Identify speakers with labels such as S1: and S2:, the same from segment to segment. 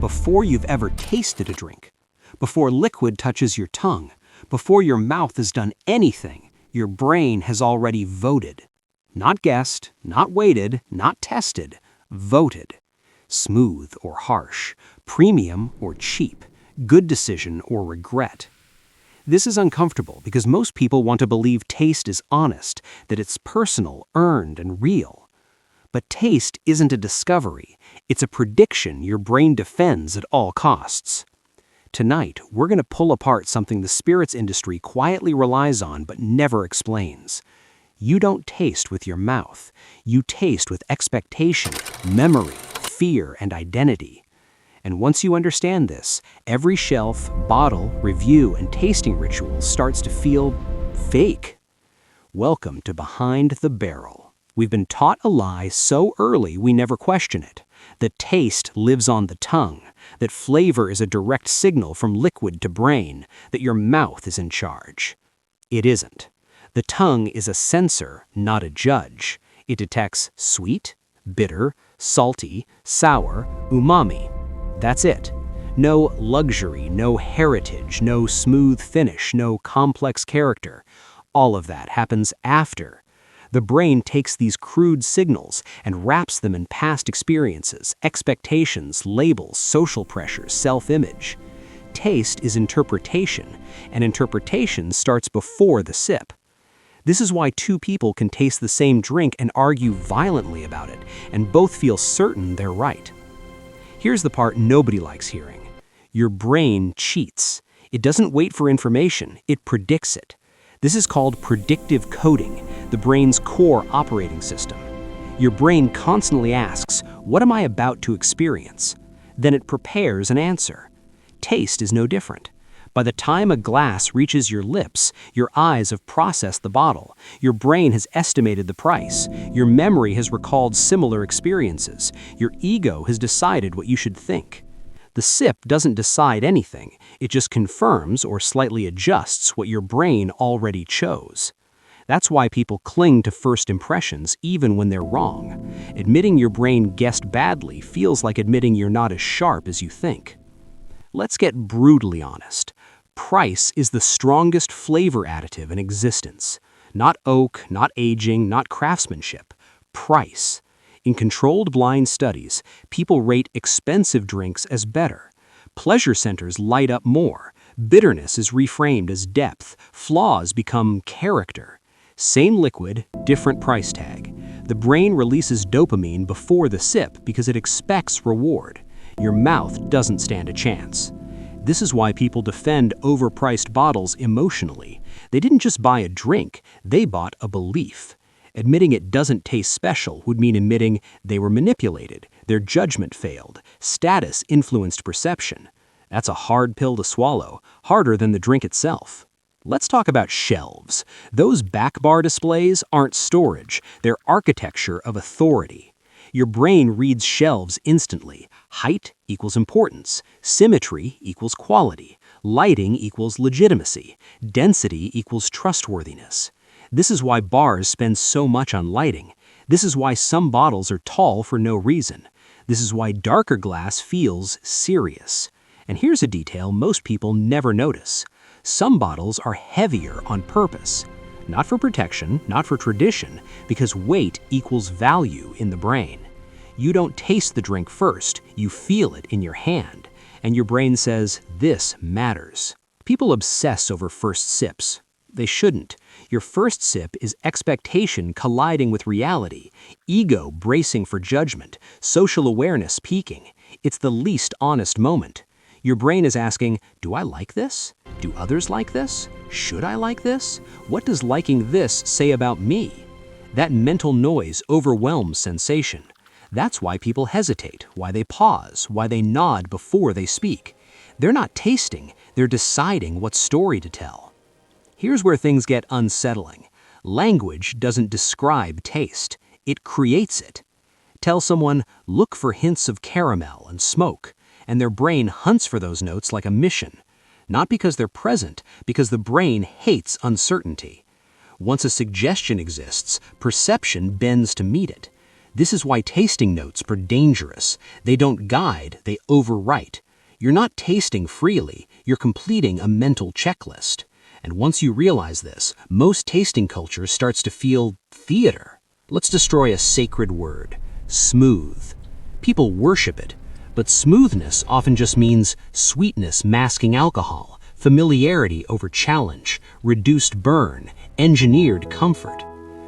S1: before you've ever tasted a drink, before liquid touches your tongue, before your mouth has done anything, your brain has already voted. Not guessed, not weighted, not tested, voted. Smooth or harsh, premium or cheap, good decision or regret. This is uncomfortable because most people want to believe taste is honest, that it's personal, earned, and real. But taste isn't a discovery, it's a prediction your brain defends at all costs. Tonight, we're going to pull apart something the spirits industry quietly relies on but never explains. You don't taste with your mouth. You taste with expectation, memory, fear, and identity. And once you understand this, every shelf, bottle, review, and tasting ritual starts to feel fake. Welcome to Behind the Barrel. We've been taught a lie so early we never question it. That taste lives on the tongue, that flavor is a direct signal from liquid to brain, that your mouth is in charge. It isn't. The tongue is a sensor, not a judge. It detects sweet, bitter, salty, sour, umami. That's it. No luxury, no heritage, no smooth finish, no complex character. All of that happens after. The brain takes these crude signals and wraps them in past experiences, expectations, labels, social pressures, self-image. Taste is interpretation, and interpretation starts before the sip. This is why two people can taste the same drink and argue violently about it, and both feel certain they're right. Here's the part nobody likes hearing. Your brain cheats. It doesn't wait for information, it predicts it. This is called predictive coding, the brain's core operating system. Your brain constantly asks, what am I about to experience? Then it prepares an answer. Taste is no different. By the time a glass reaches your lips, your eyes have processed the bottle, your brain has estimated the price, your memory has recalled similar experiences, your ego has decided what you should think. The sip doesn't decide anything, it just confirms or slightly adjusts what your brain already chose. That's why people cling to first impressions even when they're wrong. Admitting your brain guessed badly feels like admitting you're not as sharp as you think. Let's get brutally honest. Price is the strongest flavor additive in existence. Not oak, not aging, not craftsmanship. Price. In controlled blind studies, people rate expensive drinks as better. Pleasure centers light up more. Bitterness is reframed as depth. Flaws become character. Same liquid, different price tag. The brain releases dopamine before the sip because it expects reward. Your mouth doesn't stand a chance. This is why people defend overpriced bottles emotionally. They didn't just buy a drink, they bought a belief. Admitting it doesn't taste special would mean admitting they were manipulated, their judgment failed, status influenced perception. That's a hard pill to swallow, harder than the drink itself. Let's talk about shelves. Those back bar displays aren't storage, they're architecture of authority. Your brain reads shelves instantly. Height equals importance. Symmetry equals quality. Lighting equals legitimacy. Density equals trustworthiness. This is why bars spend so much on lighting. This is why some bottles are tall for no reason. This is why darker glass feels serious. And here's a detail most people never notice. Some bottles are heavier on purpose. Not for protection, not for tradition, because weight equals value in the brain. You don't taste the drink first, you feel it in your hand, and your brain says, this matters. People obsess over first sips. They shouldn't. Your first sip is expectation colliding with reality, ego bracing for judgment, social awareness peaking. It's the least honest moment. Your brain is asking, do I like this? Do others like this? Should I like this? What does liking this say about me? That mental noise overwhelms sensation. That's why people hesitate, why they pause, why they nod before they speak. They're not tasting, they're deciding what story to tell. Here's where things get unsettling. Language doesn't describe taste, it creates it. Tell someone, look for hints of caramel and smoke, and their brain hunts for those notes like a mission. Not because they're present, because the brain hates uncertainty. Once a suggestion exists, perception bends to meet it. This is why tasting notes are dangerous. They don't guide, they overwrite. You're not tasting freely, you're completing a mental checklist. And once you realize this, most tasting culture starts to feel theater. Let's destroy a sacred word: smooth. People worship it, but smoothness often just means sweetness masking alcohol, familiarity over challenge, reduced burn, engineered comfort.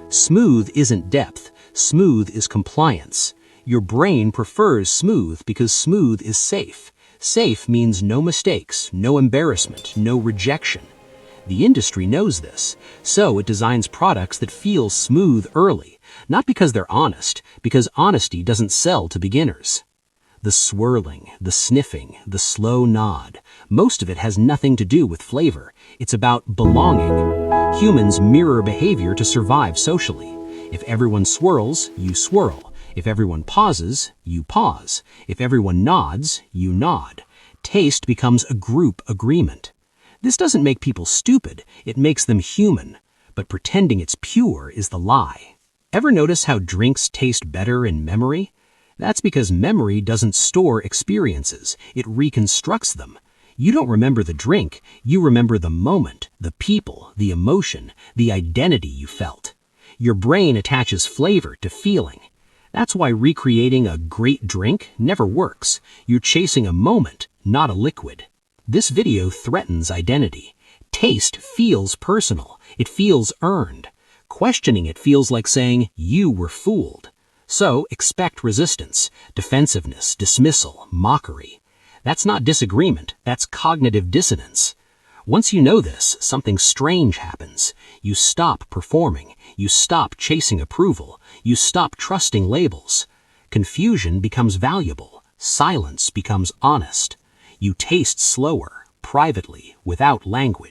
S1: Smooth isn't depth, smooth is compliance. Your brain prefers smooth because smooth is safe. Safe means no mistakes, no embarrassment, no rejection. The industry knows this, so it designs products that feel smooth early, not because they're honest, because honesty doesn't sell to beginners. The swirling, the sniffing, the slow nod, most of it has nothing to do with flavor. It's about belonging. Humans mirror behavior to survive socially. If everyone swirls, you swirl. If everyone pauses, you pause. If everyone nods, you nod. Taste becomes a group agreement. This doesn't make people stupid, it makes them human. But pretending it's pure is the lie. Ever notice how drinks taste better in memory? That's because memory doesn't store experiences, it reconstructs them. You don't remember the drink, you remember the moment, the people, the emotion, the identity you felt. Your brain attaches flavor to feeling. That's why recreating a great drink never works. You're chasing a moment, not a liquid. This video threatens identity. Taste feels personal. It feels earned. Questioning it feels like saying you were fooled. So expect resistance, defensiveness, dismissal, mockery. That's not disagreement, that's cognitive dissonance. Once you know this, something strange happens. You stop performing. You stop chasing approval. You stop trusting labels. Confusion becomes valuable. Silence becomes honest. You taste slower, privately, without language.